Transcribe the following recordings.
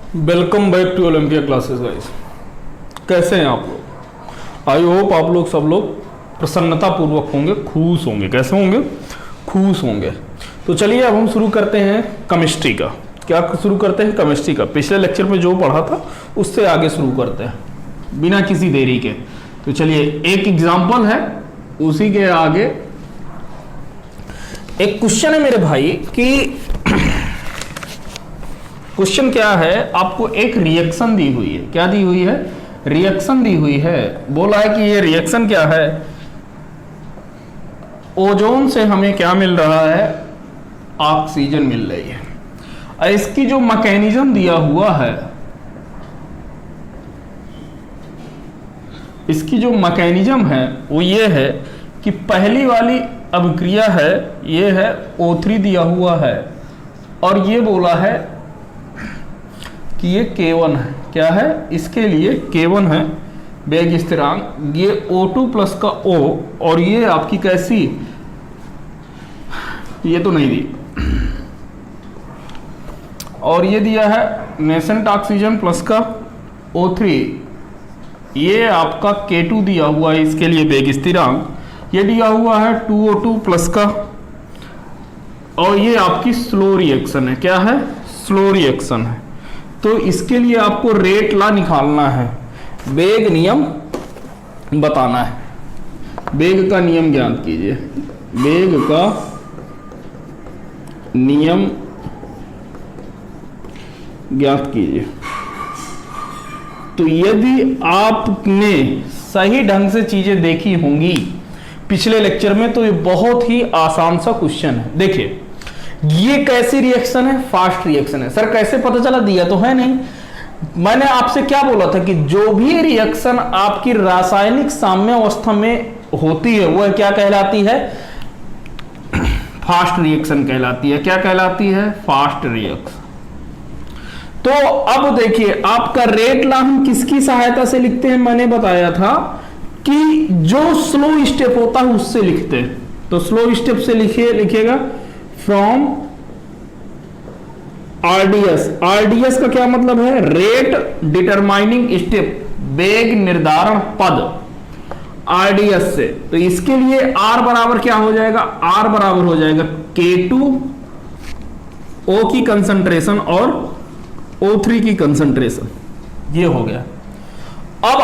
Welcome back to Olympia classes guys. कैसे हैं आप लोग? आई होप आप लोग सब लोग प्रसन्नता पूर्वक होंगे, खुश होंगे। कैसे होंगे? खुश होंगे। तो चलिए अब हम शुरू करते हैं केमिस्ट्री का। क्या शुरू करते हैं? केमिस्ट्री का। पिछले लेक्चर में जो पढ़ा था उससे आगे शुरू करते हैं बिना किसी देरी के। तो चलिए, एक एग्जाम्पल है, उसी के आगे एक क्वेश्चन है मेरे भाई कि क्वेश्चन क्या है, आपको एक रिएक्शन दी हुई है। क्या दी हुई है? रिएक्शन दी हुई है। बोला है कि ये रिएक्शन क्या है, ओजोन से हमें क्या मिल रहा है? ऑक्सीजन मिल रही है। और इसकी जो मैकेनिज्म दिया हुआ है, इसकी जो मैकेनिज्म है वो ये है कि पहली वाली अभिक्रिया है, ये है O3 दिया हुआ है, और ये बोला है कि ये K1 है। क्या है? इसके लिए K1 है वेग स्थिरांक। ये O2 प्लस का O, और ये आपकी कैसी, ये तो नहीं दी, और ये दिया है नेसेंट ऑक्सीजन प्लस का O3। ये आपका K2 दिया हुआ है, इसके लिए वेग स्थिरांक। ये दिया हुआ है 2O2 प्लस का, और ये आपकी स्लो रिएक्शन है। क्या है? स्लो रिएक्शन है। तो इसके लिए आपको रेट लॉ निकालना है, वेग नियम बताना है। वेग का नियम ज्ञात कीजिए। वेग का नियम ज्ञात कीजिए। तो यदि आपने सही ढंग से चीजें देखी होंगी पिछले लेक्चर में, तो ये बहुत ही आसान सा क्वेश्चन है। देखिए, ये कैसी रिएक्शन है? फास्ट रिएक्शन है। सर कैसे पता चला? दिया तो है नहीं। मैंने आपसे क्या बोला था कि जो भी रिएक्शन आपकी रासायनिक साम्य अवस्था में होती है वह क्या कहलाती है? फास्ट रिएक्शन कहलाती है। क्या कहलाती है? Fast reaction. तो अब देखिए, आपका रेट लॉ हम किसकी सहायता से लिखते हैं? मैंने बताया था कि जो स्लो स्टेप होता है उससे लिखते हैं। तो स्लो स्टेप से लिखिएगा फ्रॉम आरडीएस। आरडीएस का क्या मतलब है? रेट डिटरमाइनिंग स्टेप, वेग निर्धारण पद, आरडीएस से। तो इसके लिए आर बराबर क्या हो जाएगा? आर बराबर हो जाएगा K2 O की कंसंट्रेशन और O3 की कंसंट्रेशन। ये हो गया। अब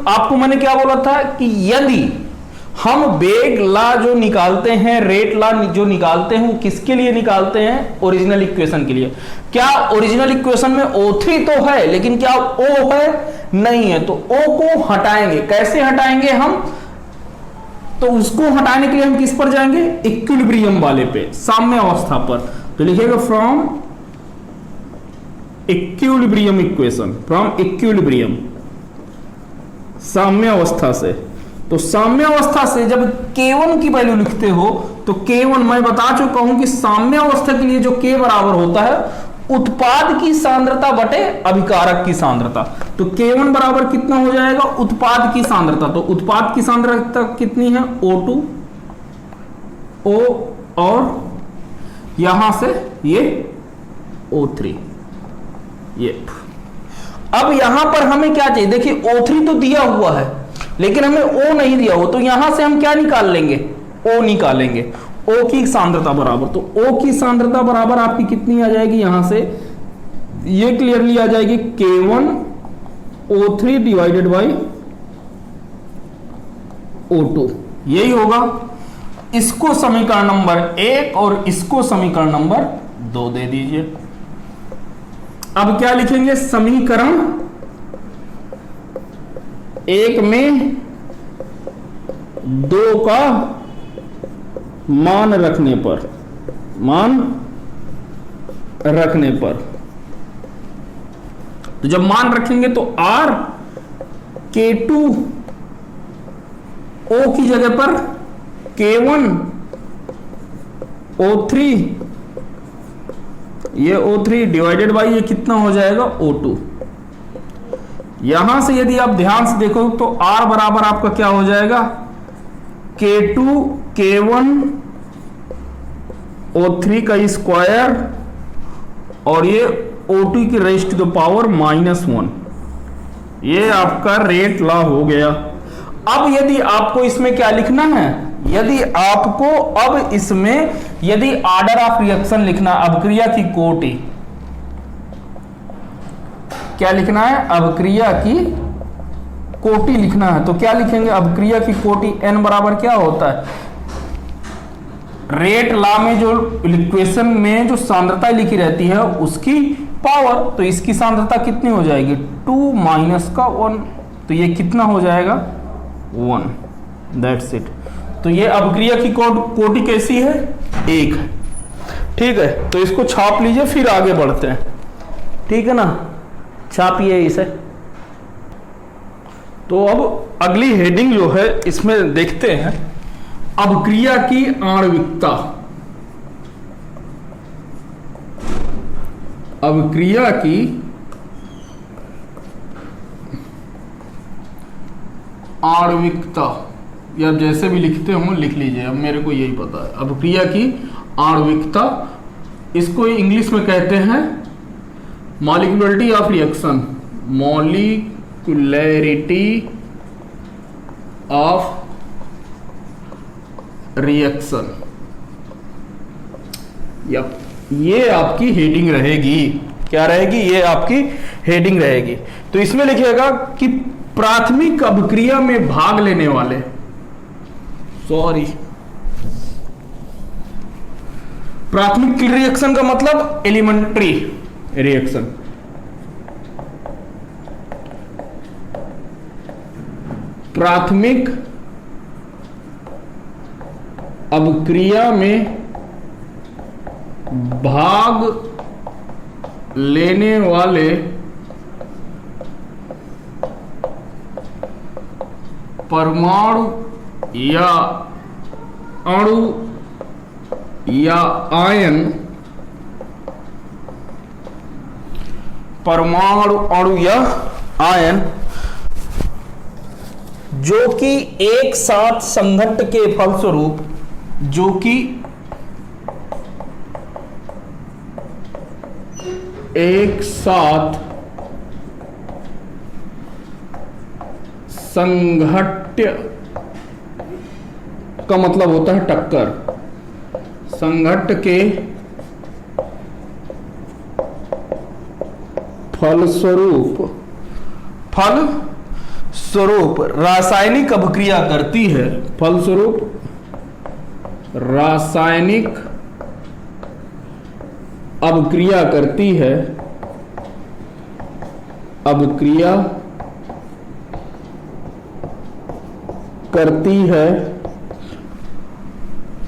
आपको मैंने क्या बोला था कि यदि हम वेग लॉ जो निकालते हैं, रेट लॉ जो निकालते हैं, वो किसके लिए निकालते हैं? ओरिजिनल इक्वेशन के लिए। क्या ओरिजिनल इक्वेशन में O3 तो है, लेकिन क्या O है? नहीं है। तो O को हटाएंगे। कैसे हटाएंगे हम? तो उसको हटाने के लिए हम किस पर जाएंगे? इक्विलिब्रियम वाले पे, साम्य अवस्था पर। तो लिखिएगा from equilibrium equation, from equilibrium, साम्य अवस्था से। तो साम्य अवस्था से जब K1 की वैल्यू लिखते हो, तो K1 मैं बता चुका हूं कि साम्य अवस्था के लिए जो K बराबर होता है उत्पाद की सांद्रता बटे अभिकारक की सांद्रता। तो K1 बराबर कितना हो जाएगा? उत्पाद की सांद्रता। तो उत्पाद की सांद्रता कितनी है? O2 O, और यहां से ये O3। ये अब यहां पर हमें क्या चाहिए? देखिए, O3 तो दिया हुआ है, लेकिन हमें O नहीं दिया हो, तो यहां से हम क्या निकाल लेंगे? O निकालेंगे। O की सांद्रता बराबर, तो O की सांद्रता बराबर आपकी कितनी आ जाएगी? यहां से ये क्लियरली आ जाएगी K1 O3 divided by O2। यही होगा। इसको समीकरण नंबर 1 और इसको समीकरण नंबर 2 दे दीजिए। अब क्या लिखेंगे? समीकरण 1 में 2 का मान रखने पर, तो जब मान रखेंगे तो R K2 O की जगह पर K1 O3, ये O3 डिवाइडेड बाई ये कितना हो जाएगा? O2। यहां से यदि आप ध्यान से देखो तो R बराबर आपका क्या हो जाएगा? K2 K1 O3 का स्क्वायर, और ये O2 की रेज़ टू द पावर -1। ये आपका रेट लॉ हो गया। अब यदि आपको इसमें क्या लिखना है, यदि आपको अब इसमें यदि ऑर्डर ऑफ रिएक्शन लिखना, अभिक्रिया की कोटि, क्या लिखना है, अभिक्रिया की कोटि लिखना है, तो क्या लिखेंगे, अभिक्रिया की कोटि n बराबर क्या होता है, रेट लॉ में जो इक्वेशन में जो सांद्रता लिखी रहती है उसकी पावर, तो इसकी सांद्रता कितनी हो जाएगी, 2 माइनस का 1, तो ये कितना हो जाएगा 1, दैट्स इट। तो ये अभिक्रिया की कोटि कैसी है, 1 है। ठीक है, तो इसको छाप लीजिए, फिर आगे बढ़ते हैं। ठीक है ना, छापिए इसे। तो अब अगली हेडिंग जो है इसमें देखते हैं अभिक्रिया की आणविकता। अभिक्रिया की आणविकता, या जैसे भी लिखते हो लिख लीजिए, अब मेरे को यही पता है। अभिक्रिया की आणविकता, इसको इंग्लिश में कहते हैं molecularity of reaction, molecularity of reaction. Yup, ये आपकी हेडिंग रहेगी। क्या रहेगी, ये आपकी हेडिंग रहेगी। तो इसमें लिखिएगा कि प्राथमिक अभिक्रिया में भाग लेने वाले, प्राथमिक रिएक्शन का मतलब एलिमेंट्री रिएक्शन। प्राथमिक अभिक्रिया में भाग लेने वाले परमाणु या अणु या आयन, परमाणु अणु या आयन जो कि एक साथ संघट्ट के फलस्वरूप, जो कि एक साथ संघट्ट का मतलब होता है टक्कर, संघट्ट के फलस्वरूप रासायनिक अभिक्रिया करती है, फलस्वरूप रासायनिक अभिक्रिया करती है, अभिक्रिया करती है,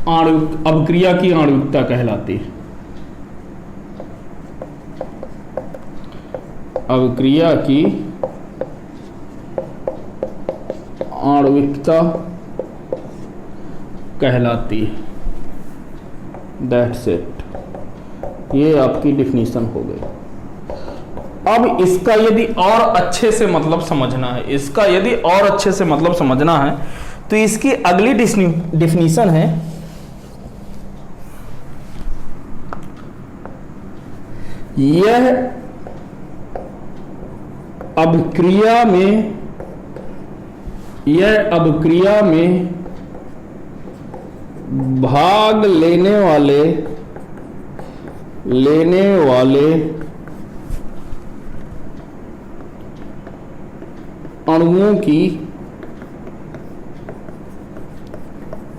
अभिक्रिया की आणविकता कहलाती है। अभिक्रिया की आणविकता कहलाती है। दैट्स इट, ये आपकी डिफिनीशन हो गई। अब इसका यदि और अच्छे से मतलब समझना है, इसका यदि और अच्छे से मतलब समझना है तो इसकी अगली डिफिनीशन है, यह अभिक्रिया में भाग लेने वाले अणुओं की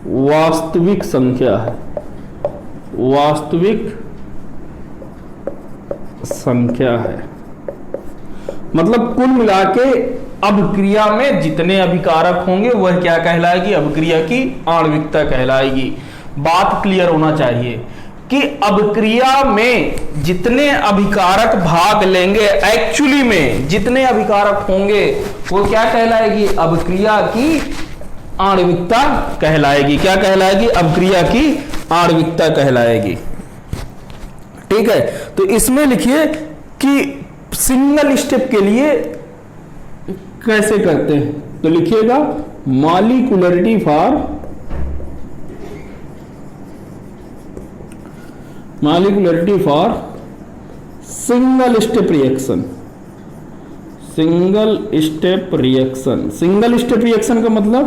वास्तविक संख्या है, वास्तविक संख्या है। मतलब कुल मिला के अभिक्रिया में जितने अभिकारक होंगे वह क्या कहलाएगी, अभिक्रिया की आणविकता कहलाएगी। बात क्लियर होना चाहिए कि अभिक्रिया में जितने अभिकारक भाग लेंगे, एक्चुअली में जितने अभिकारक होंगे वो क्या कहलाएगी, अभिक्रिया की आणविकता कहलाएगी। क्या कहलाएगी, अभिक्रिया की आणविकता कहलाएगी। ठीक है, तो इसमें लिखिए कि सिंगल स्टेप के लिए कैसे करते हैं, तो लिखिएगा molecularity for single step reaction. Single step reaction, single step reaction का मतलब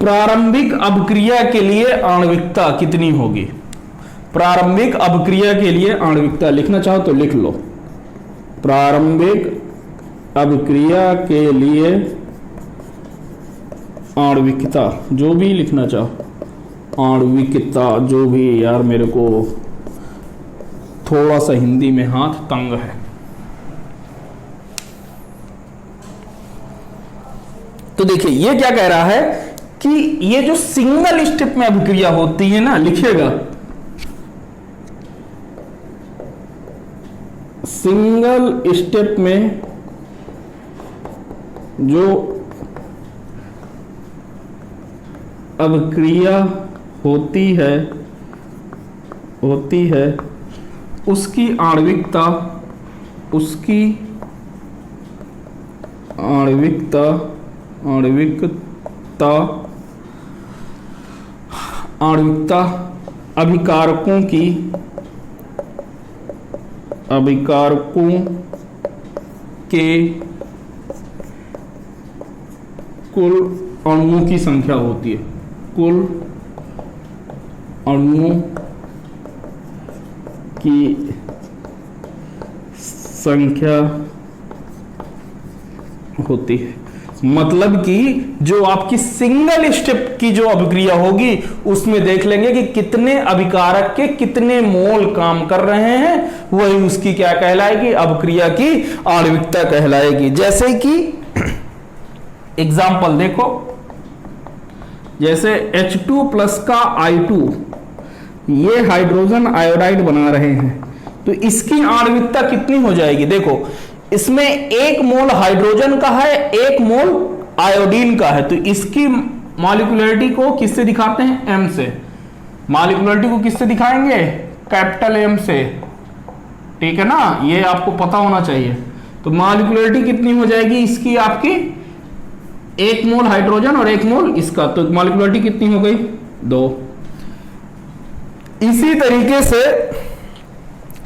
प्रारंभिक अभिक्रिया के लिए आणविकता कितनी होगी। प्रारंभिक अभिक्रिया के लिए आणविकता लिखना चाहो तो लिख लो। प्रारंभिक अभिक्रिया के लिए आणविकता, जो भी लिखना चाहो, आणविकता जो भी, यार मेरे को थोड़ा सा हिंदी में हाथ तंग है। तो देखिए ये क्या कह रहा है कि ये जो सिंगल स्टेप में अभिक्रिया होती है ना, लिखिएगा सिंगल स्टेप में जो अभिक्रिया होती है उसकी आणविकता, उसकी आणविकता अभिकारकों के कुल अणुओं की संख्या होती है। कुल अणुओं की संख्या होती है। मतलब कि जो आपकी सिंगल स्टेप की जो अभिक्रिया होगी उसमें देख लेंगे कि कितने अभिकारक के कितने मोल काम कर रहे हैं, वही उसकी क्या कहलाएगी, अभिक्रिया की आणविकता कहलाएगी। जैसे कि एग्जाम्पल देखो, जैसे H2+ का I2, ये हाइड्रोजन आयोडाइड बना रहे हैं, तो इसकी आणविकता कितनी हो जाएगी। देखो इसमें 1 मोल हाइड्रोजन का है, 1 मोल आयोडीन का है, तो इसकी मॉलिक्यूलरिटी को किससे दिखाते हैं, M से। मॉलिक्यूलरिटी को किससे दिखाएंगे, कैपिटल M से, ठीक है ना, ये आपको पता होना चाहिए। तो मॉलिक्यूलरिटी कितनी हो जाएगी इसकी, आपकी 1 मोल हाइड्रोजन और 1 मोल इसका, तो मॉलिक्यूलरिटी कितनी हो गई, 2। इसी तरीके से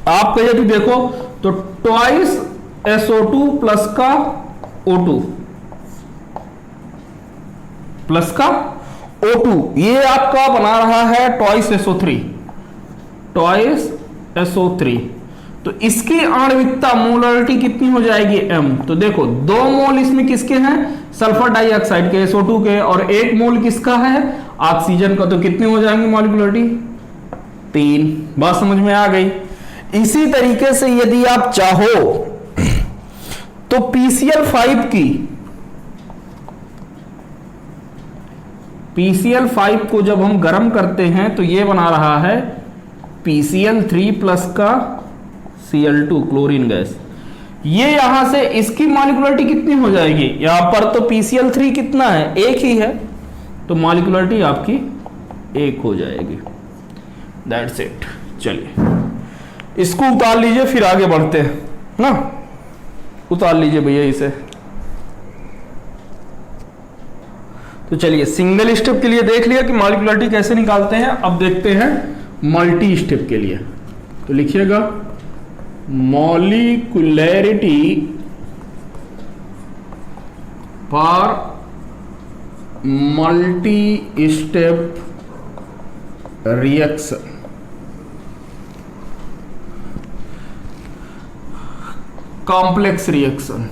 आप यदि देखो तो ट्वाइस SO2 प्लस का O2 प्लस का O2, ये आपका बना रहा है ट्वाइस SO3, ट्वाइस SO3। तो इसकी आणविकता मोलरिटी कितनी हो जाएगी, M। तो देखो 2 मोल इसमें किसके हैं, सल्फर डाइऑक्साइड के, SO2 के, और 1 मोल किसका है, ऑक्सीजन का। तो कितने हो जाएंगे मॉलिक्यूलरिटी, 3। बात समझ में आ गई। इसी तरीके से यदि आप चाहो तो PCl5 को जब हम गर्म करते हैं तो ये बना रहा है PCl3 प्लस का Cl2 क्लोरीन गैस। ये यहां से इसकी मॉलिक्यूलरिटी कितनी हो जाएगी, यहां पर तो PCl3 कितना है, 1 ही है, तो मॉलिक्यूलरिटी आपकी 1 हो जाएगी। That's it. चलिए इसको उतार लीजिए, फिर आगे बढ़ते हैं ना। उतार लीजिए भैया इसे। तो चलिए सिंगल स्टेप के लिए देख लिया कि मॉलिक्यूलरिटी कैसे निकालते हैं। अब देखते हैं मल्टी स्टेप के लिए। तो लिखिएगा molecularity for multi step reaction. Complex reaction,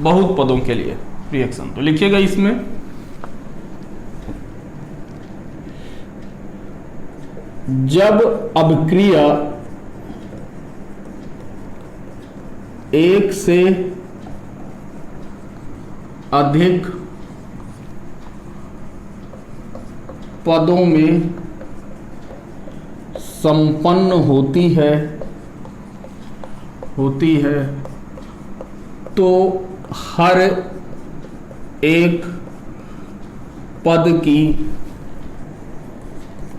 बहुत पदों के लिए रिएक्शन। तो लिखिएगा इसमें जब अभिक्रिया एक से अधिक पदों में संपन्न होती है तो हर एक पद की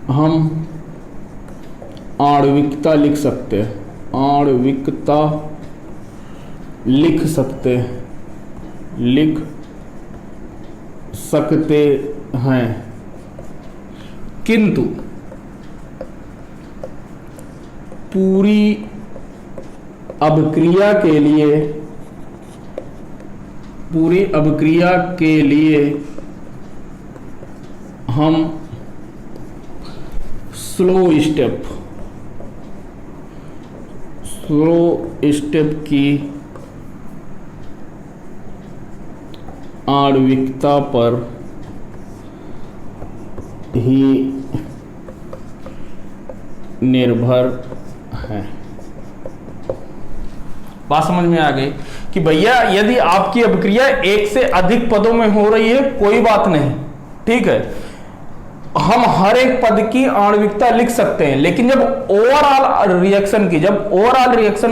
हम आणविकता लिख सकते हैं, आणविकता लिख सकते हैं। किंतु पूरी अभिक्रिया के लिए हम स्लो स्टेप की आणविकता पर ही निर्भर है। बात समझ में आ गई कि भैया यदि आपकी अभिक्रिया एक से अधिक पदों में हो रही है कोई बात नहीं, ठीक है, हम हर एक पद की आणविकता लिख सकते हैं, लेकिन जब ओवरऑल रिएक्शन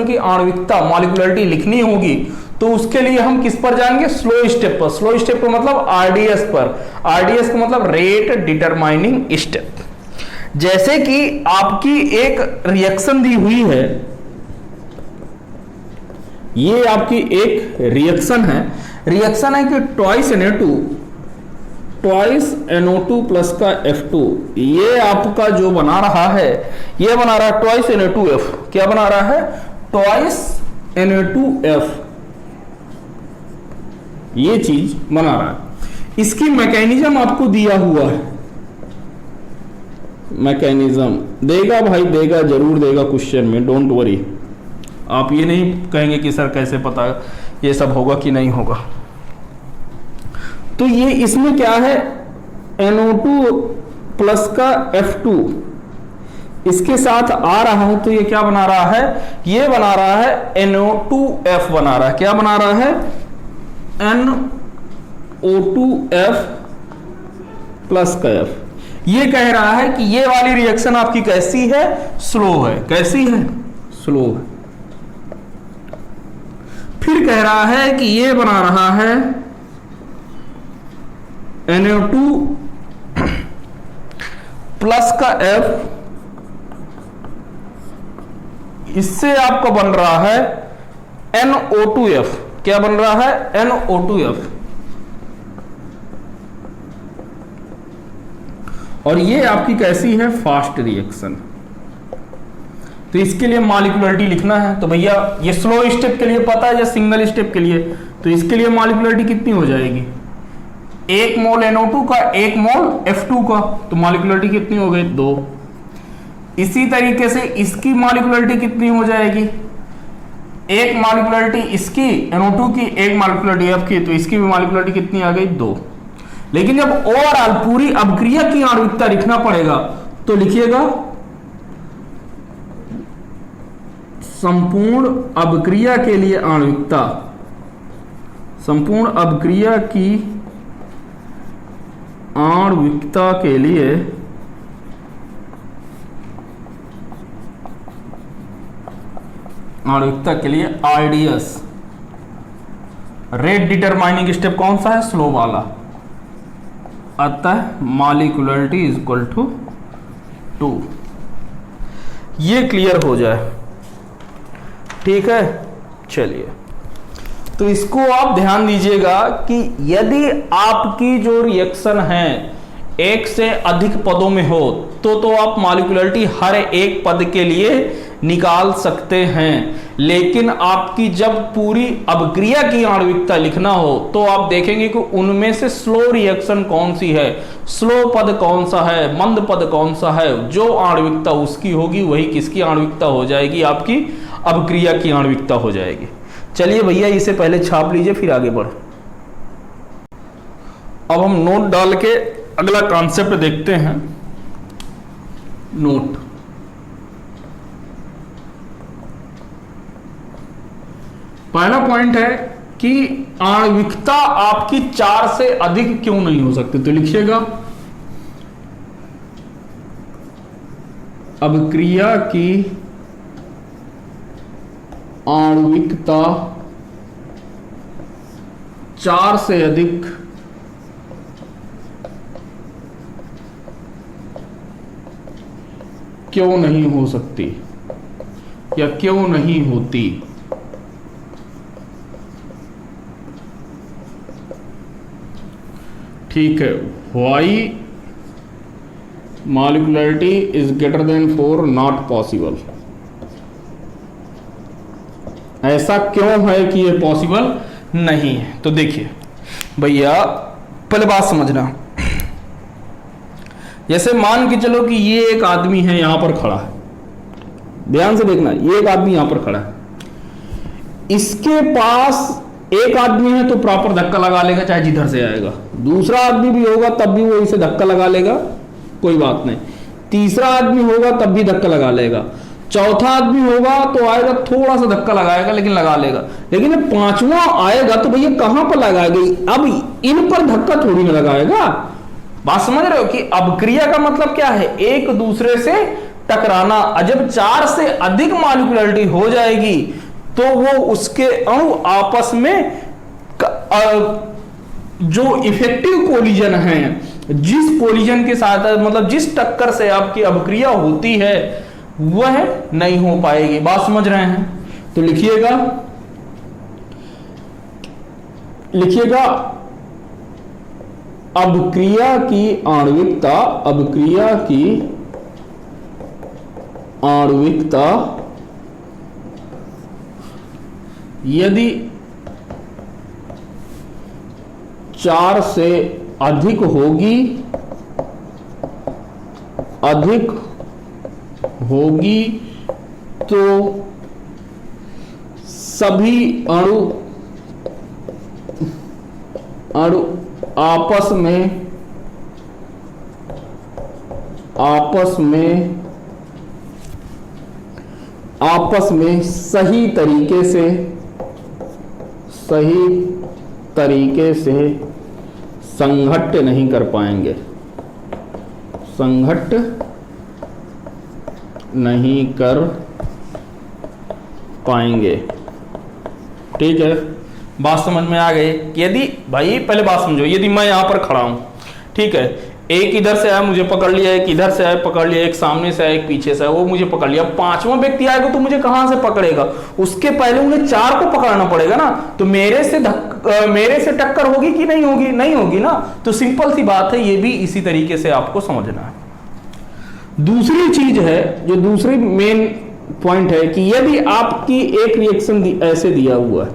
की आणविकता मॉलिक्यूलरिटी लिखनी होगी तो उसके लिए हम किस पर जाएंगे? स्लो स्टेप पर। स्लो स्टेप का मतलब आरडीएस पर। आरडीएस का मतलब रेट डिटरमाइनिंग स्टेप। जैसे कि आपकी एक रिएक्शन दी हुई है, ये आपकी एक रिएक्शन है कि ट्वाइस NO2 प्लस का F2, ये आपका जो बना रहा है, ये बना रहा है ट्वाइस Na2F। क्या बना रहा है? ट्वाइस Na2F, ये चीज बना रहा है। इसकी मैकेनिज्म आपको दिया हुआ है, मैकेनिज्म देगा भाई, देगा, जरूर देगा क्वेश्चन में, डोंट वरी। आप ये नहीं कहेंगे कि सर कैसे पता ये सब होगा कि नहीं होगा। तो ये इसमें क्या है? NO2 प्लस का F2 इसके साथ आ रहा है, तो ये क्या बना रहा है? ये बना रहा है NO2F बना रहा है। क्या बना रहा है? NO2F प्लस का F। ये कह रहा है कि ये वाली रिएक्शन आपकी कैसी है? स्लो है। कैसी है? स्लो है। फिर कह रहा है कि ये बना रहा है NO2 प्लस का F, इससे आपका बन रहा है NO2F। क्या बन रहा है? NO2F। और ये आपकी कैसी है? Fast reaction. तो इसके लिए मॉलिक्यूलरिटी लिखना है, तो भैया ये स्लो स्टेप के लिए पता है या सिंगल स्टेप के लिए? तो इसके लिए मॉलिक्यूलरिटी कितनी हो जाएगी? 1 मोल NO2 का 1 मोल F2 का, तो मॉलिक्यूलरिटी कितनी हो गई? 2। इसी तरीके से इसकी मॉलिक्यूलरिटी कितनी हो जाएगी? एक मॉलिक्यूलरिटी इसकी NO2 की, एक मॉलिक्यूलरिटी F की, तो इसकी भी मॉलिक्यूलरिटी कितनी आ गई? 2। लेकिन जब ओवरऑल पूरी अभिक्रिया की आणविकता लिखना पड़ेगा तो लिखिएगा संपूर्ण अभिक्रिया के लिए आणविकता, संपूर्ण अभिक्रिया की आणविकता के लिए आरडीएस, रेट डिटरमाइनिंग स्टेप कौन सा है? स्लो वाला। अतः मॉलिक्यूलरिटी इज इक्वल टू 2। ये क्लियर हो जाए, ठीक है। चलिए, तो इसको आप ध्यान दीजिएगा कि यदि आपकी जो रिएक्शन है एक से अधिक पदों में हो तो आप मॉलिक्यूलरिटी हर एक पद के लिए निकाल सकते हैं, लेकिन आपकी जब पूरी अभिक्रिया की आणविकता लिखना हो तो आप देखेंगे कि उनमें से स्लो रिएक्शन कौन सी है, स्लो पद कौन सा है, मंद पद कौन सा है, जो आणविकता उसकी होगी वही किसकी आणविकता हो जाएगी? आपकी अभिक्रिया की आणविकता हो जाएगी। चलिए भैया, इसे पहले छाप लीजिए फिर आगे बढ़। अब हम नोट डाल के अगला कॉन्सेप्ट देखते हैं। नोट, पहला पॉइंट है कि आणविकता आपकी 4 से अधिक क्यों नहीं हो सकती? तो लिखिएगा अभिक्रिया की आणविकता 4 से अधिक क्यों नहीं हो सकती या क्यों नहीं होती? ठीक है, why molecularity is greater than 4 not possible. ऐसा क्यों है कि ये पॉसिबल नहीं है? तो देखिए भैया, पहले बात समझना। जैसे मान के चलो कि ये एक आदमी है यहां पर खड़ा है, ध्यान से देखना, ये एक आदमी यहां पर खड़ा है, इसके पास एक आदमी है तो प्रॉपर धक्का लगा लेगा चाहे जिधर से आएगा, दूसरा आदमी भी होगा तब भी वो इसे धक्का लगा लेगा, कोई बात नहीं, तीसरा आदमी होगा तब भी धक्का लगा लेगा, चौथा आदमी होगा तो आएगा थोड़ा सा धक्का लगाएगा लेकिन लगा लेगा, लेकिन पांचवा आएगा तो भैया कहां पर लगाएगा? अब इन पर धक्का थोड़ी ना लगाएगा। बात समझ रहे हो कि अभिक्रिया का मतलब क्या है? एक दूसरे से टकराना। जब 4 से अधिक मॉलिक्यूलरिटी हो जाएगी तो वो उसके अणु आपस में जो इफेक्टिव कोलिजन है, जिस कोलिजन के साथ मतलब जिस टक्कर से आपकी अभिक्रिया होती है वह नहीं हो पाएगी। बात समझ रहे हैं? तो लिखिएगा अभिक्रिया की आणविकता, अभिक्रिया की आणविकता यदि 4 से अधिक होगी तो सभी अणु आपस में सही तरीके से संघट्ट नहीं कर पाएंगे, संघट्ट नहीं कर पाएंगे। ठीक है, बात समझ में आ गई? यदि भाई पहले बात समझो, यदि मैं यहां पर खड़ा हूं, ठीक है, एक इधर से आया मुझे पकड़ लिया, एक इधर से आया पकड़ लिया, एक सामने से आया एक पीछे से आया वो मुझे पकड़ लिया, पांचवा व्यक्ति आएगा तो मुझे कहां से पकड़ेगा? उसके पहले उन्हें 4 को पकड़ना पड़ेगा ना। तो मेरे से टक्कर होगी कि नहीं होगी? नहीं होगी ना। तो सिंपल सी बात है, ये भी इसी तरीके से आपको समझना है। दूसरी चीज है, जो दूसरी मेन पॉइंट है कि यदि आपकी एक रिएक्शन ऐसे दिया हुआ है,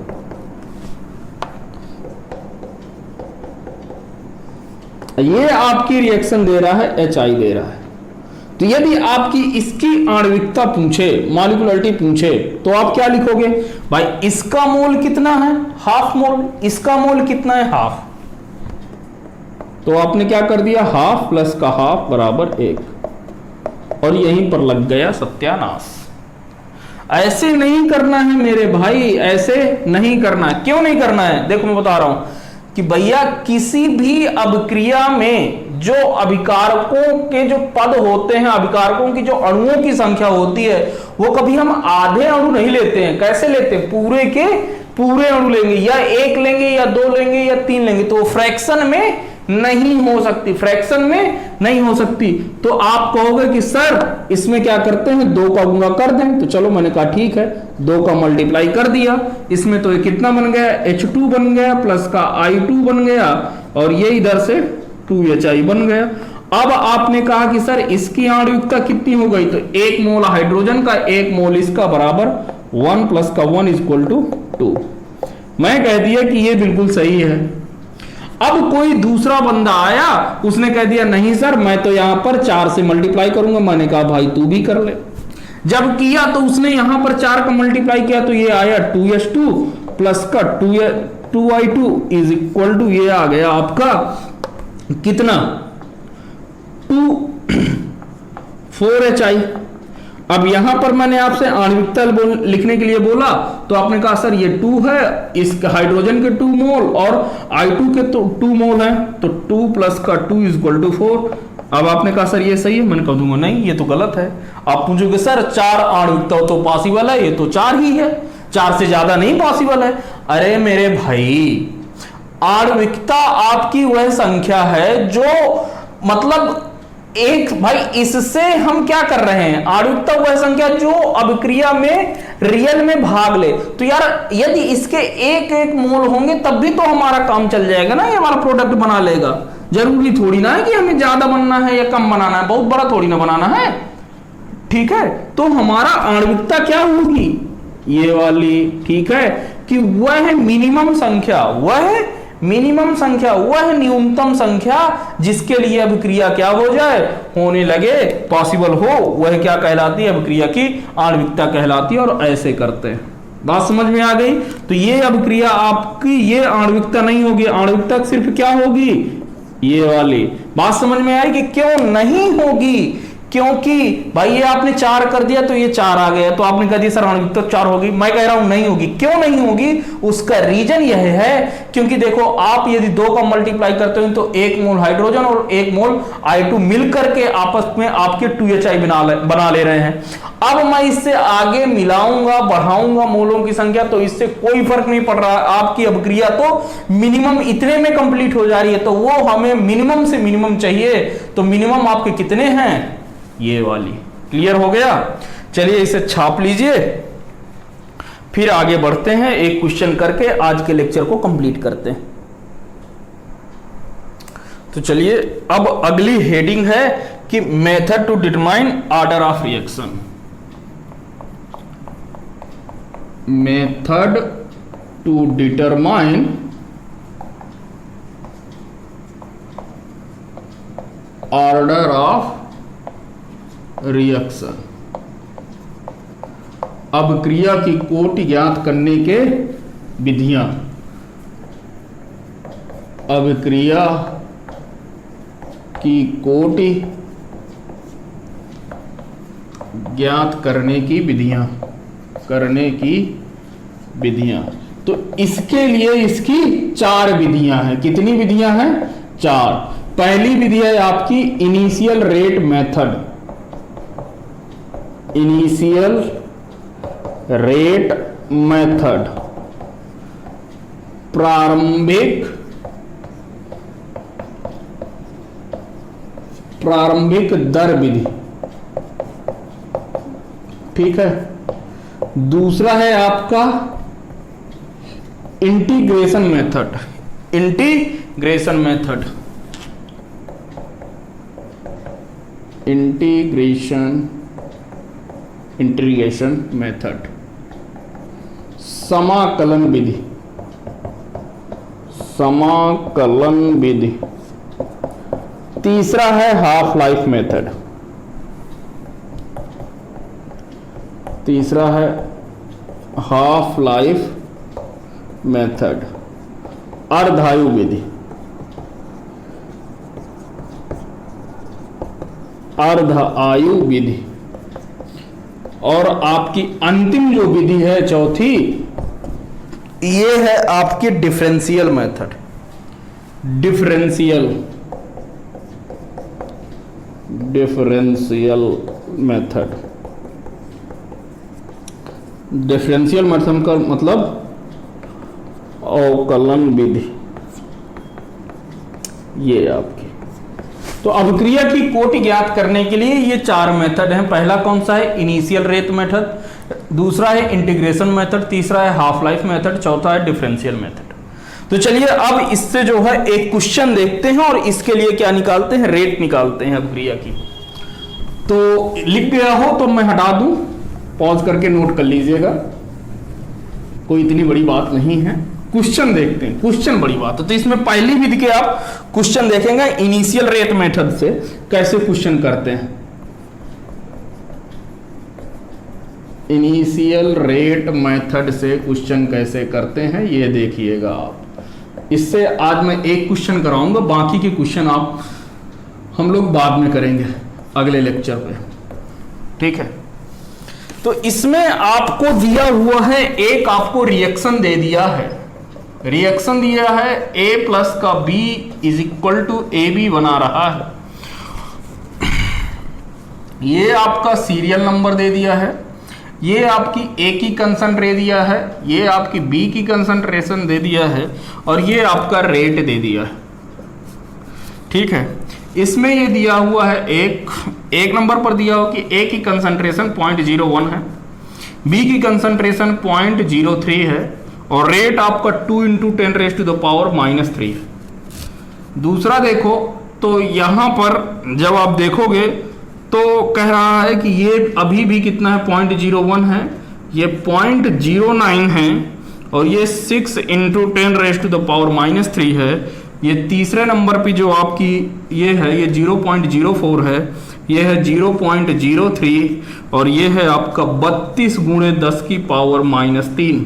ये आपकी रिएक्शन दे रहा है, HI दे रहा है, तो यदि आपकी इसकी आणविकता पूछे, मॉलिक्यूलरिटी पूछे, तो आप क्या लिखोगे? भाई इसका मोल कितना है? Half mole. इसका मोल कितना है? हाफ। तो आपने क्या कर दिया? हाफ प्लस का हाफ बराबर 1, और यहीं पर लग गया सत्यानाश। ऐसे नहीं करना है मेरे भाई, ऐसे नहीं करना है। क्यों नहीं करना है? देखो मैं बता रहा हूं कि भैया किसी भी अभिक्रिया में जो अभिकारकों के जो पद होते हैं, अभिकारकों की जो अणुओं की संख्या होती है, वो कभी हम आधे अणु नहीं लेते हैं। कैसे लेते हैं? पूरे के पूरे अणु लेंगे, या 1 लेंगे या 2 लेंगे या 3 लेंगे, तो फ्रैक्शन में नहीं हो सकती, फ्रैक्शन में नहीं हो सकती। तो आप कहोगे कि सर इसमें क्या करते हैं, 2 का गुणा कर दें। तो चलो मैंने कहा ठीक है, 2 का मल्टीप्लाई कर दिया, इसमें तो ये कितना बन गया? H2 बन गया प्लस का I2 बन गया, और ये इधर से 2HI बन गया। अब आपने कहा कि सर इसकी आणविकता कितनी हो गई? तो 1 मोल हाइड्रोजन का 1 मोल इसका बराबर 1 प्लस का 1 इक्वल टू 2। मैं कह दिया कि ये बिल्कुल सही है। अब कोई दूसरा बंदा आया, उसने कह दिया नहीं सर मैं तो यहां पर 4 से मल्टीप्लाई करूंगा। मैंने कहा भाई तू भी कर ले। जब किया तो उसने यहां पर 4 का मल्टीप्लाई किया तो ये आया 2H2 प्लस का 2I2 इज इक्वल टू, ये आ गया आपका कितना? 4HI। अब यहां पर मैंने आपसे आणविकता लिखने के लिए बोला तो आपने कहा सर ये 2 है, इस हाइड्रोजन के 2 मोल और I2 के तो 2 मोल है, तो 2 प्लस का 2 इज इक्वल टू 4। अब आपने कहा सर ये सही है, मैंने कह दूंगा नहीं ये तो गलत है। आप पूछोगे सर 4 आणविकता तो पॉसिबल है, ये तो 4 ही है, 4 से ज्यादा नहीं पॉसिबल है। अरे मेरे भाई, आणविकता आपकी वह संख्या है जो मतलब एक, भाई इससे हम क्या कर रहे हैं? आणविकता वह संख्या जो अभिक्रिया में रियल में भाग ले। तो यार यदि इसके 1-1 मोल होंगे तब भी तो हमारा काम चल जाएगा ना, ये हमारा प्रोडक्ट बना लेगा। जरूरी थोड़ी ना है कि हमें ज्यादा बनना है या कम बनाना है, बहुत बड़ा थोड़ी ना बनाना है। ठीक है, तो हमारा आणविकता क्या होगी? ये वाली, ठीक है, कि वह मिनिमम संख्या, वह न्यूनतम संख्या जिसके लिए अभिक्रिया क्या हो जाए, होने लगे, पॉसिबल हो, वह क्या कहलाती है, अभिक्रिया की आणविकता कहलाती है। और ऐसे करते हैं। बात समझ में आ गई? तो ये अभिक्रिया आपकी ये आणविकता नहीं होगी, आणविकता सिर्फ क्या होगी, ये वाली। बात समझ में आई कि क्यों नहीं होगी? क्योंकि भाई ये आपने 4 कर दिया तो ये 4 आ गया, तो आपने कह दिया सर आणविकता 4 होगी। मैं कह रहा हूं नहीं होगी। क्यों नहीं होगी? उसका रीजन यह है क्योंकि देखो आप यदि 2 का मल्टीप्लाई करते हो तो 1 मोल हाइड्रोजन और 1 मोल I2 मिलकर के आपस में आपके 2Hi बना ले रहे हैं। अब मैं इससे आगे मिलाऊंगा, बढ़ाऊंगा मोलों की संख्या, तो इससे कोई फर्क नहीं पड़ रहा। आपकी अभिक्रिया तो मिनिमम इतने में कंप्लीट हो जा रही है, तो वो हमें मिनिमम से मिनिमम चाहिए। तो मिनिमम आपके कितने हैं, ये वाली। क्लियर हो गया? चलिए इसे छाप लीजिए, फिर आगे बढ़ते हैं, एक क्वेश्चन करके आज के लेक्चर को कंप्लीट करते हैं। तो चलिए अब अगली हेडिंग है कि method to determine order of reaction. Method to determine order of reaction, अभिक्रिया की कोटि ज्ञात करने के विधियां। अभिक्रिया की कोटि ज्ञात करने की विधियां, तो इसके लिए इसकी 4 विधियां हैं। कितनी विधियां हैं? 4। पहली विधि है आपकी initial rate method. Initial rate method, प्रारंभिक दर विधि, ठीक है। दूसरा है आपका इंटीग्रेशन मेथड। इंटीग्रेशन मेथड, समाकलन विधि। तीसरा है हाफ लाइफ मेथड। अर्धायु विधि। अर्धायु विधि। और आपकी अंतिम जो विधि है चौथी, ये है आपकी डिफरेंशियल मेथड। डिफरेंशियल मेथड का मतलब अवकलन विधि, ये आपकी। तो अभिक्रिया की कोटि ज्ञात करने के लिए ये 4 मेथड हैं। पहला कौन सा है? Initial rate method. दूसरा है इंटीग्रेशन मेथड। तीसरा है हाफ लाइफ मेथड। चौथा है डिफरेंशियल मेथड। तो चलिए अब इससे जो है एक क्वेश्चन देखते हैं और इसके लिए क्या निकालते हैं, रेट निकालते हैं अभिक्रिया की। तो लिख गया हो तो मैं हटा दूं, पॉज करके नोट कर लीजिएगा, कोई इतनी बड़ी बात नहीं है। क्वेश्चन देखते हैं, क्वेश्चन बड़ी बात है। तो इसमें पहली विधि के आप क्वेश्चन देखेंगे इनिशियल रेट मेथड से कैसे क्वेश्चन करते हैं। इनिशियल रेट मेथड से क्वेश्चन कैसे करते हैं ये देखिएगा आप। इससे आज मैं एक क्वेश्चन कराऊंगा, बाकी के क्वेश्चन आप हम लोग बाद में करेंगे अगले लेक्चर पे, ठीक है। तो इसमें आपको दिया हुआ है, एक आपको रिएक्शन दे दिया है, रिएक्शन दिया है A प्लस का B is equal to AB बना रहा है। ये आपका सीरियल नंबर दे दिया है, ये आपकी A की कंसंट्रेशन दिया है, ये आपकी B की कंसंट्रेशन दे दिया है, और ये आपका रेट दे दिया है, ठीक है। इसमें ये दिया हुआ है एक नंबर पर दिया हो कि A की कंसंट्रेशन 0.01 है, B की कंसंट्रेशन 0.03 है, और रेट आपका 2 × 10⁻³ है। दूसरा देखो तो यहां पर जब आप देखोगे तो कह रहा है कि ये अभी भी कितना है 0.01 है, ये 0.09 है और ये 6 इंटू 10⁻³ है। ये तीसरे नंबर पे जो आपकी ये है ये 0.04 है, ये है 0.03 और ये है आपका 32 × 10⁻³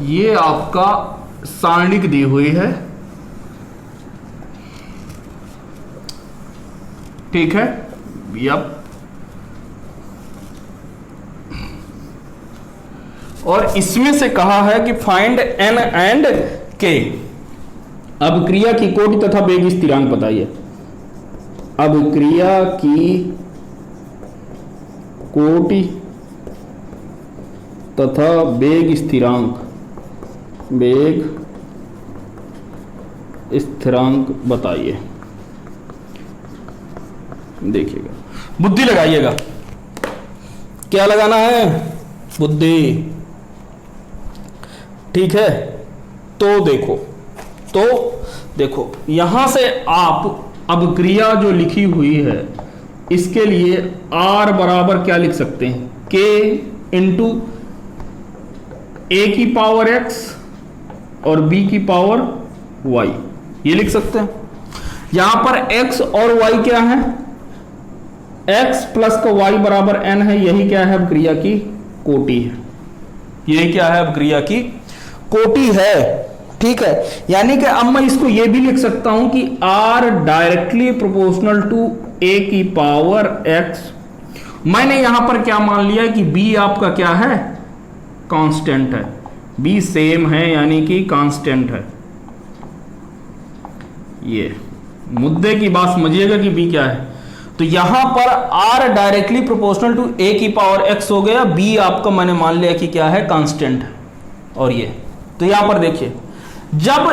ये आपका सारणिक दी हुई है। ठीक है, यप। और इसमें से कहा है कि फाइंड n एंड k। अब क्रिया की कोटि तथा वेग स्थिरांक बताइए। अब क्रिया की कोटि तथा वेग स्थिरांक बताइए। देखिएगा, बुद्धि लगाइएगा। क्या लगाना है? बुद्धि। ठीक है, तो देखो यहां से आप अब क्रिया जो लिखी हुई है इसके लिए r बराबर क्या लिख सकते हैं? k इंटू a⁻x और b⁻y ये लिख सकते हैं। यहां पर x और y क्या है? x प्लस का y बराबर n है। यही क्या है? अब क्रिया की कोटि है। यही क्या है? अब क्रिया की कोटि है। ठीक है, यानी कि अब मैं इसको ये भी लिख सकता हूं कि r directly proportional to a⁻x। मैंने यहां पर क्या मान लिया कि b आपका क्या है? कांस्टेंट है। b सेम है यानी कि कांस्टेंट है। ये मुद्दे की बात समझिएगा कि b क्या है। तो यहां पर r directly proportional to a⁻x हो गया, b आपका मैंने मान लिया कि क्या है? कांस्टेंट है। और ये तो यहां पर देखिए, जब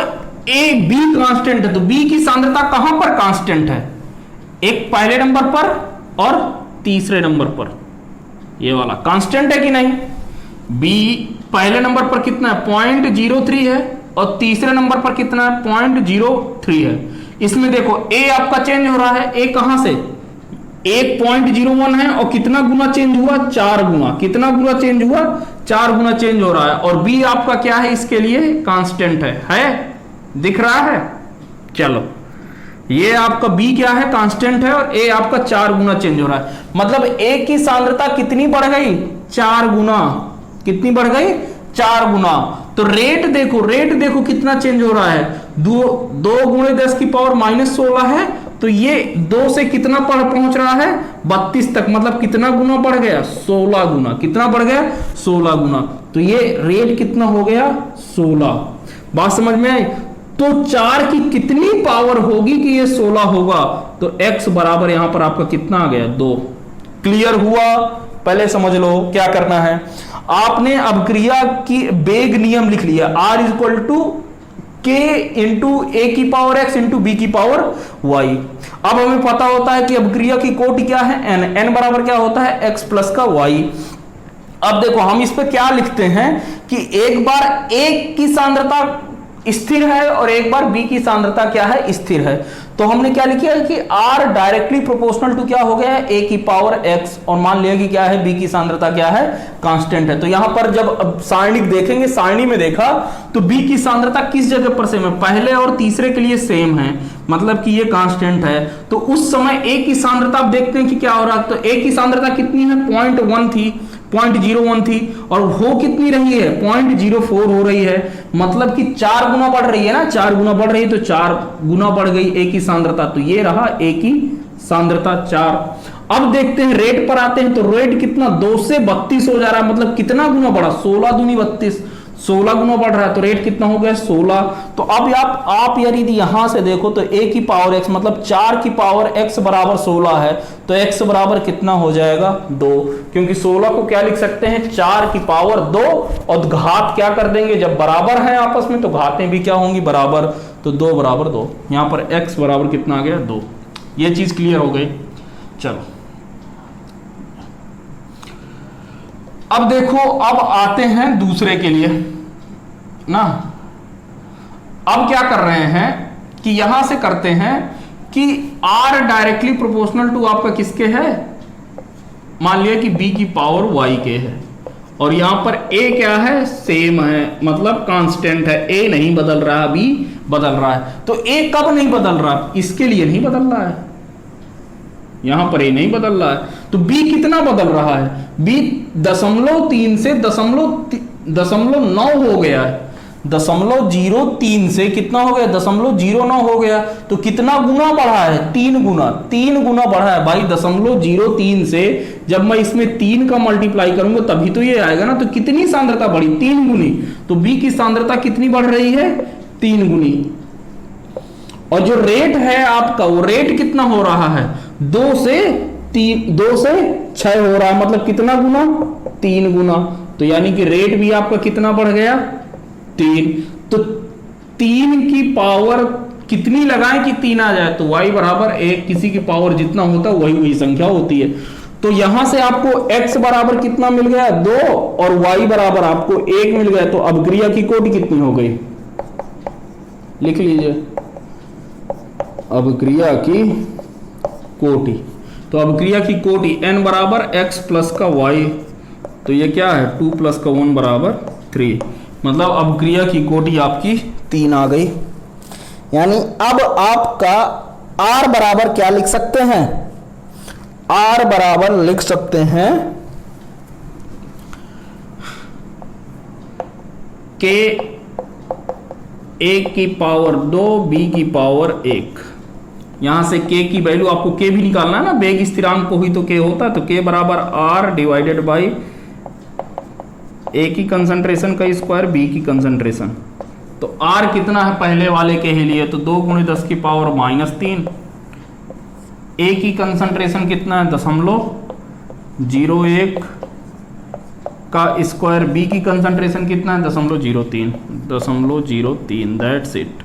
b कांस्टेंट है तो b की सांद्रता कहां पर कांस्टेंट है? एक पहले नंबर पर और तीसरे नंबर पर। ये वाला कांस्टेंट है कि नहीं? b पहले नंबर पर कितना है? 0.03 है और तीसरे नंबर पर कितना है? 0.03 है। इसमें देखो a आपका चेंज हो रहा है। a कहां से? 1.01 है और कितना गुना चेंज हुआ? 4 गुना। कितना गुना चेंज हुआ? 4 गुना चेंज हो रहा है। और b आपका क्या है? इसके लिए कांस्टेंट है? दिख रहा है? चलो, ये आपका b क्या है? कांस्टेंट है और a आपका 4 गुना चेंज हो रहा है। मतलब a की सांद्रता कितनी बढ़ गई? 4 गुना। कितनी बढ़ गई? 4 गुना। तो रेट देखो कितना चेंज हो रहा है। 2 × 10⁻−16 है तो ये 2 से कितना पर पहुंच रहा है? 32 तक। मतलब कितना गुना बढ़ गया? 16 गुना। कितना बढ़ गया? 16 गुना। तो ये रेट कितना हो गया? 16। बात समझ में आई? तो 4 की कितनी पावर होगी कि ये 16 होगा? तो x बराबर यहां पर आपका कितना आ गया? 2। क्लियर हुआ? पहले समझ लो क्या करना है। आपने अब क्रिया की वेग नियम लिख लिया, r equal to k into a⁻x into b⁻y। अब हमें पता होता है कि अब क्रिया की कोटि क्या है? n बराबर क्या होता है? x प्लस का y। अब देखो हम इस पे क्या लिखते हैं कि एक बार a की सांद्रता स्थिर है और एक बार b की सांद्रता क्या है? स्थिर है। तो हमने क्या लिखा है कि r डायरेक्टली प्रोपोर्शनल टू क्या हो गया है? a⁻x और मान लिया कि क्या है? b की सांद्रता क्या है? कांस्टेंट है। तो यहां पर जब सारणिक देखेंगे, सारणी में देखा तो b की सांद्रता किस जगह पर सेम है? पहले और तीसरे के लिए सेम है, मतलब कि ये कांस्टेंट है। तो उस समय a की सांद्रता आप देखते हैं कि क्या हो रहा है। तो a की सांद्रता कितनी है? 0.1 थी, 0.01 थी और हो कितनी रही है? 0.04 हो रही है। मतलब कि 4 गुना बढ़ रही है ना, 4 गुना बढ़ रही है तो 4 गुना बढ़ गई a की सांद्रता। तो ये रहा a की सांद्रता 4। अब देखते हैं रेट पर आते हैं तो रेट कितना? 2 से 32 हो जा रहा है। मतलब कितना गुना बढ़ा? 16 दूनी 32, 16 गुना बढ़ रहा है। तो रेट कितना हो गया? 16। तो अब आप यदि यहां से देखो तो a⁻x मतलब 4 की पावर x बराबर 16 है। तो x बराबर कितना हो जाएगा? 2। क्योंकि 16 को क्या लिख सकते हैं? 4 की पावर 2 और घात क्या कर देंगे? जब बराबर है आपस में तो घातें भी क्या होंगी? बराबर। तो 2 बराबर 2। यहां पर x बराबर कितना आ गया? 2। ये चीज क्लियर हो गई। चलो अब देखो, अब आते हैं दूसरे के लिए ना। अब क्या कर रहे हैं कि यहां से करते हैं कि r डायरेक्टली प्रोपोर्शनल टू आपका किसके है? मान लिया कि b की पावर y के है और यहां पर a क्या है, सेम है, मतलब कांस्टेंट है, a नहीं बदल रहा, b बदल रहा है। तो a कब नहीं बदल रहा, इसके लिए नहीं बदल रहा है, यहां पर a नहीं बदल रहा है। तो b कितना बदल रहा है, b 0.3 से 0.9 हो गया है, 0.03 से कितना हो गया, 0.09 हो गया। तो कितना गुना बढ़ा है, 3 गुना बढ़ा है भाई। 0.03 से जब मैं इसमें 3 का मल्टीप्लाई करूंगा तभी तो ये आएगा ना। तो कितनी सांद्रता बढ़ी, 3 गुनी। तो B की सांद्रता कितनी बढ़ रही है, 3 गुनी। और जो रेट है आपका, वो रेट कितना हो रहा है, 2 से 6 हो रहा है, मतलब कितना गुना, 3 गुना। तो यानी कि रेट भी आपका कितना बढ़ गया, 3। तो 3 की पावर कितनी लगाएं कि 3 आ जाए, तो y बराबर 1, किसी की पावर जितना होता है वही संख्या होती है। तो यहां से आपको x बराबर कितना मिल गया, 2, और y बराबर आपको 1 मिल गया। तो अभिक्रिया की कोटि कितनी हो गई, लिख लीजिए, अभिक्रिया की कोटि। तो अभिक्रिया की कोटि n बराबर x प्लस का y, तो ये क्या है, 2 प्लस का 1 बराबर 3, मतलब अभिक्रिया की कोटि आपकी 3 आ गई। यानी अब आपका R बराबर क्या लिख सकते हैं, R बराबर लिख सकते हैं K A की पावर 2 B की पावर 1। यहां से K की वैल्यू आपको K भी निकालना है ना, वेग स्थिरांक को ही तो K होता है। तो K बराबर R डिवाइडेड बाई A की कंसंट्रेशन का स्क्वायर, B की कंसंट्रेशन। तो R कितना है पहले वाले के ही लिए, तो 2 × 10 की पावर -3। A की कंसंट्रेशन कितना है, 0.01 का स्क्वायर, B की कंसंट्रेशन कितना है, 0.03। That's it.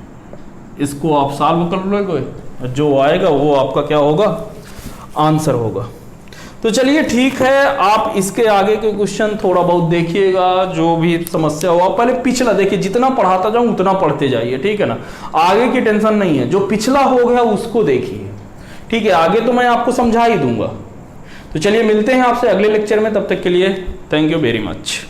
इसको आप सॉल्व कर लोगे, जो आएगा वो आपका क्या होगा, आंसर होगा। तो चलिए ठीक है, आप इसके आगे के क्वेश्चन थोड़ा बहुत देखिएगा, जो भी समस्या हो। आप पहले पिछला देखिए, जितना पढ़ाता जाऊं उतना पढ़ते जाइए, ठीक है ना। आगे की टेंशन नहीं है, जो पिछला हो गया उसको देखिए, ठीक है। आगे तो मैं आपको समझा ही दूंगा। तो चलिए मिलते हैं आपसे अगले लेक्चर में, तब तक के लिए थैंक यू वेरी मच।